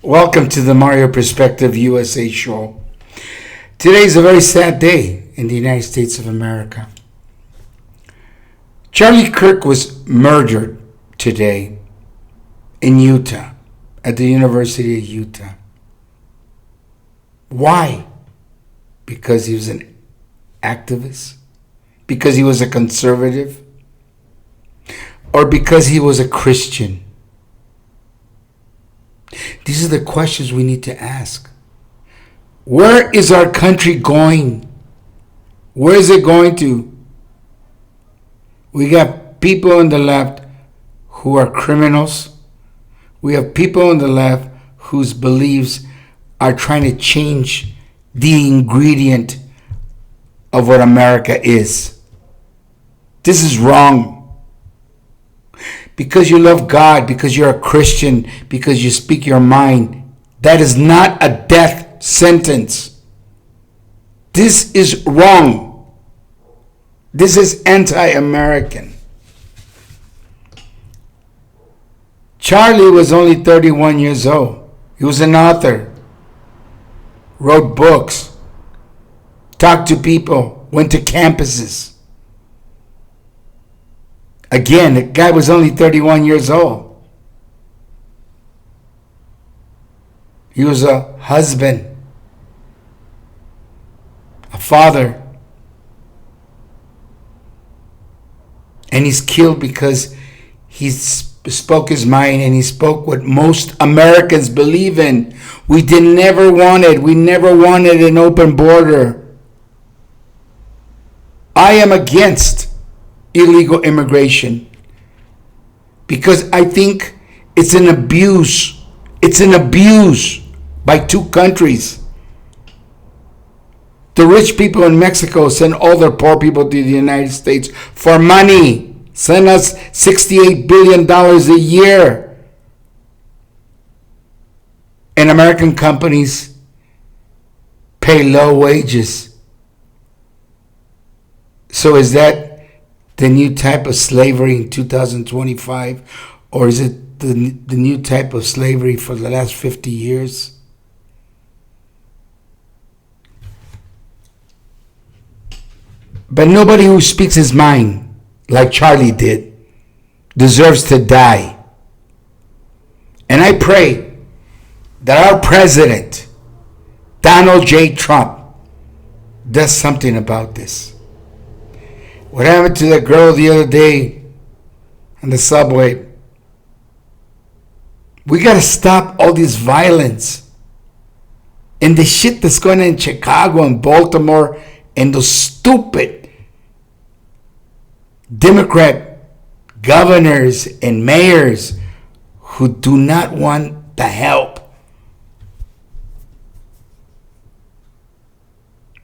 Welcome to the Mario Perspective USA show. Today is a very sad day in the United States of America. Charlie Kirk was murdered today in Utah, at the University of Utah. Why? Because he was an activist? Because he was a conservative? Or because he was a Christian? These are the questions we need to ask. Where is our country going? Where is it going to? We got people on the left who are criminals. We have people on the left whose beliefs are trying to change the ingredient of what America is. This is wrong. Because you love God, because you're a Christian, because you speak your mind, that is not a death sentence. This is wrong. This is anti-American. Charlie was only 31 years old. He was an author, wrote books, talked to people, went to campuses. Again, the guy was only 31 years old. He was a husband, a father. And he's killed because he spoke his mind and he spoke what most Americans believe in. We never wanted an open border. I am against illegal immigration because I think it's an abuse. It's an abuse by two countries. The rich people in Mexico send all their poor people to the United States for money. Send us $68 billion a year. And American companies pay low wages. So is that the new type of slavery in 2025? Or is it the new type of slavery for the last 50 years? But nobody who speaks his mind, like Charlie did, deserves to die. And I pray that our president, Donald J. Trump, does something about this. What happened to that girl the other day on the subway? We got to stop all this violence and the shit that's going on in Chicago and Baltimore and those stupid Democrat governors and mayors who do not want the help.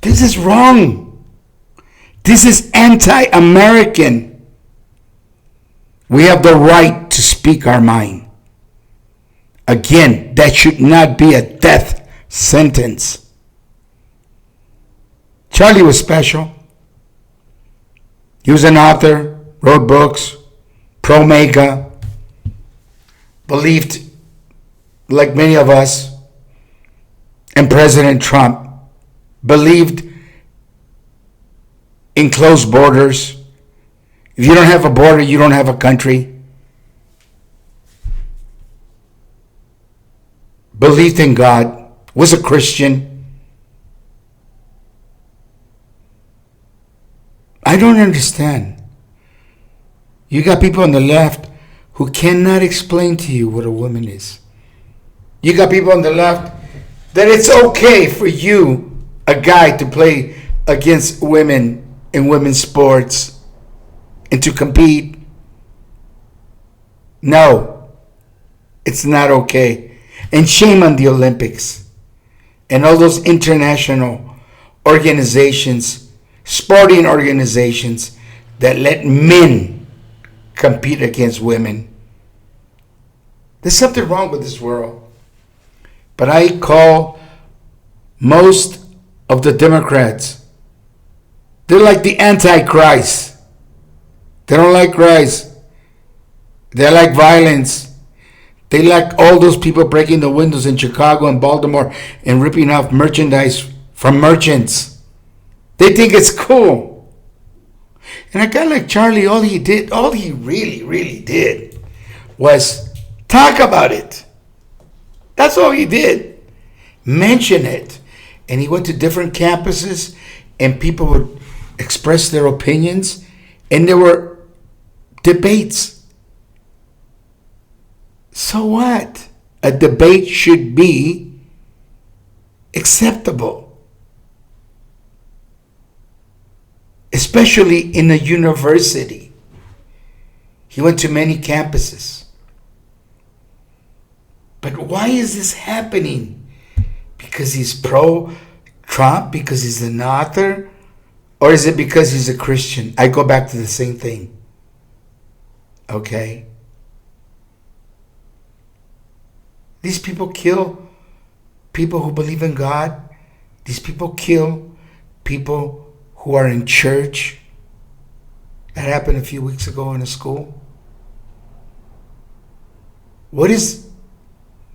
This is wrong. This is anti-American. We have the right to speak our mind. Again, that should not be a death sentence. Charlie was special. He was an author, wrote books, pro-MAGA, believed, like many of us, and President Trump believed in closed borders. If you don't have a border, you don't have a country. Believed in God, was a Christian. I don't understand. You got people on the left who cannot explain to you what a woman is. You got people on the left that it's okay for you, a guy, to play against women in women's sports and to compete. No, it's not okay. And shame on the Olympics and all those international organizations, sporting organizations that let men compete against women. There's something wrong with this world. But I call most of the Democrats, they're like the Antichrist. They don't like Christ. They like violence. They like all those people breaking the windows in Chicago and Baltimore and ripping off merchandise from merchants. They think it's cool. And a guy like Charlie, all he really, really did was talk about it. That's all he did. Mention it. And he went to different campuses and people would express their opinions and there were debates. So what? A debate should be acceptable. Especially in a university. He went to many campuses. But why is this happening? Because he's pro-Trump? Because he's an author? Or is it because he's a Christian? I go back to the same thing. Okay? These people kill people who believe in God. These people kill people who are in church. That happened a few weeks ago in a school. What is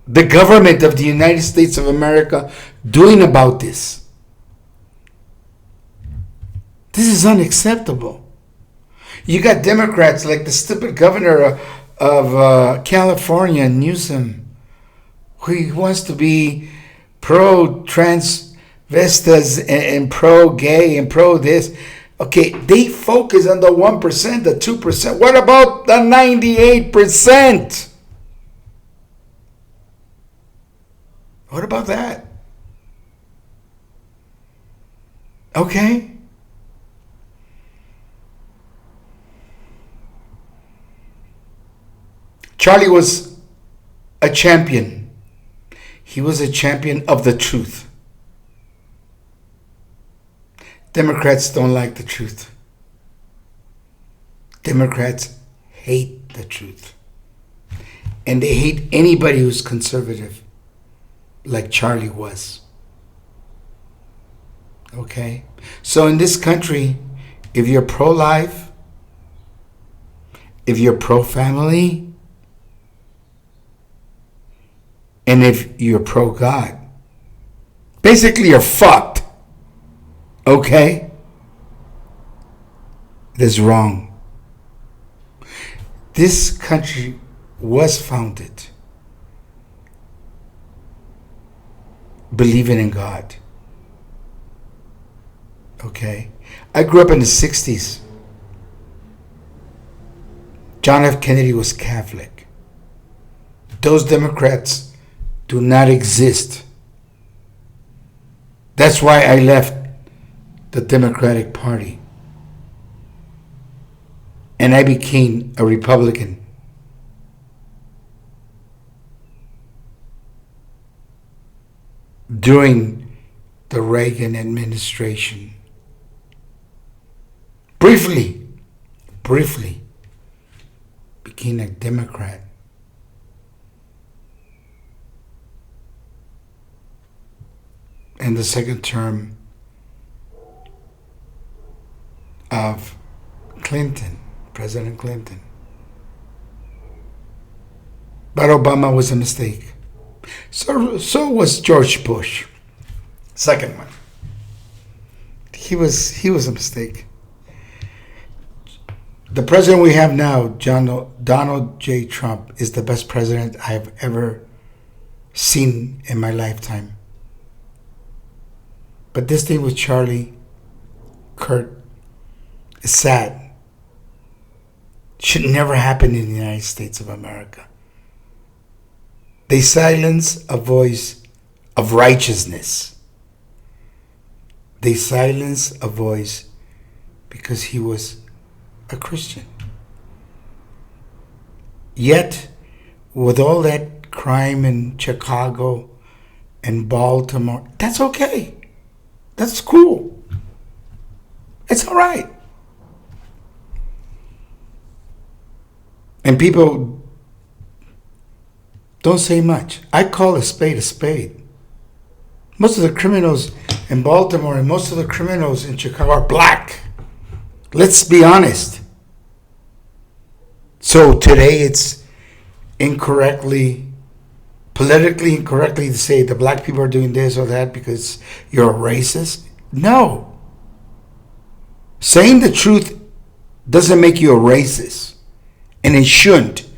the government of the United States of America doing about this? This is unacceptable. You got Democrats like the stupid governor of California, Newsom, who wants to be pro-transvestas and pro-gay and pro-this. Okay, they focus on the 1%, the 2%. What about the 98%? What about that? Okay. Charlie was a champion. He was a champion of the truth. Democrats don't like the truth. Democrats hate the truth. And they hate anybody who's conservative, like Charlie was. Okay? So in this country, if you're pro-life, if you're pro-family, and if you're pro-God, basically you're fucked. Okay? That's wrong. This country was founded believing in God. Okay? I grew up in the 60s. John F. Kennedy was Catholic. Those Democrats do not exist. That's why I left the Democratic Party. And I became a Republican. During the Reagan administration. Briefly became a Democrat. And the second term of Clinton, President Clinton. But Obama was a mistake. So was George Bush. Second one. He was a mistake. The president we have now, Donald J. Trump, is the best president I have ever seen in my lifetime. But this thing with Charlie Kirk is sad. Should never happen in the United States of America. They silence a voice of righteousness. They silence a voice because he was a Christian. Yet, with all that crime in Chicago and Baltimore, that's okay. That's cool. It's all right. And people don't say much. I call a spade a spade. Most of the criminals in Baltimore and most of the criminals in Chicago are black. Let's be honest. So today it's incorrectly, politically incorrectly to say the black people are doing this or that because you're a racist. No. Saying the truth doesn't make you a racist. And it shouldn't.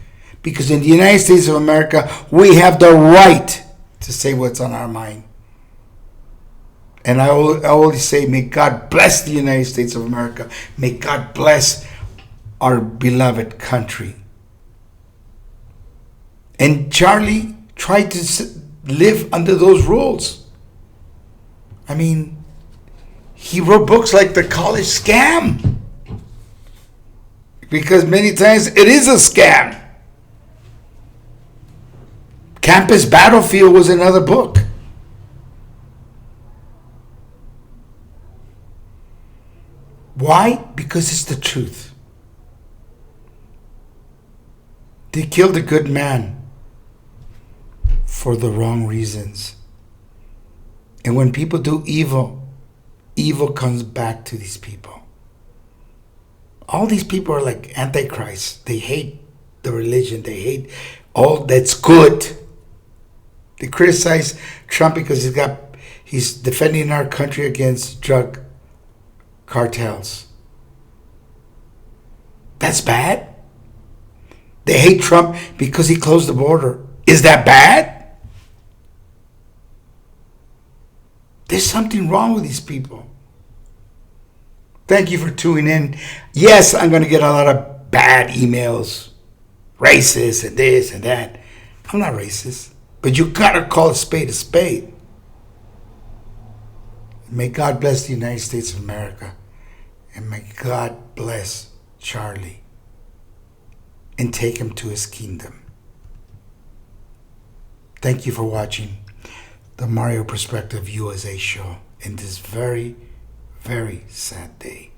Because in the United States of America, we have the right to say what's on our mind. And I always say, may God bless the United States of America. May God bless our beloved country. And Charlie tried to live under those rules. I mean, he wrote books like The College Scam. Because many times it is a scam. Campus Battlefield was another book. Why? Because it's the truth. They killed a good man for the wrong reasons. And when people do evil, evil comes back to these people. All these people are like antichrists. They hate the religion. They hate all that's good. They criticize Trump because he's defending our country against drug cartels. That's bad. They hate Trump because he closed the border. Is that bad? There's something wrong with these people. Thank you for tuning in. Yes, I'm going to get a lot of bad emails. Racist and this and that. I'm not racist. But you got to call a spade a spade. May God bless the United States of America. And may God bless Charlie. And take him to his kingdom. Thank you for watching the Mario Perspective USA show in this very, very sad day.